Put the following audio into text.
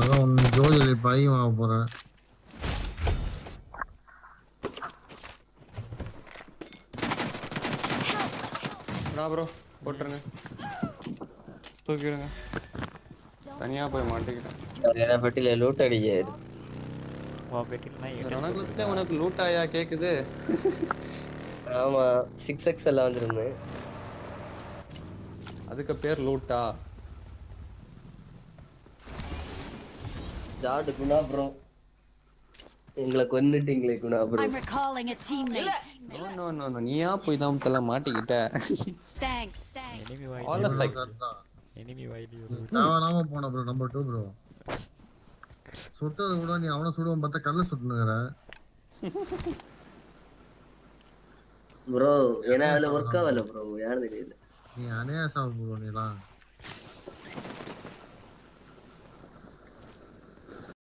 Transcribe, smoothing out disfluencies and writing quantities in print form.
அதான் உன் ஜோதியில பையன் ஆக போறேன். ப்ரோ போட்டுருங்க, தூக்கிடுங்க. தனியா போய் மாட்டிக்கிட்டேன். பெட்டில லூட் அடிக்காது. உனக்கு லூட் ஆயா கேக்குது? ஆமா 6x எல்லாம் வந்துருமே. அதுக்கு பேர் லூட்டா? ஜாட் குணா ப்ரோ, எங்களை கொன்னுட்டீங்களே Guna bro. I'm recalling a teammate. No நீயா போய் தான் தல மாட்டிக்கிட்ட. Thanks. All of like தேவையில்லாம போன ப்ரோ. Number 2 bro. சுட்டது கூட நீ அவனை சுடுவான் பார்த்தா கல்ல சுட்டுனுங்கிற ப்ரோ. ஏன்னா அதுல ஒர்க் ஆகல ப்ரோ, யாரும் தெரியல. நீ அநியாயம் ப்ரோ நீலாம்.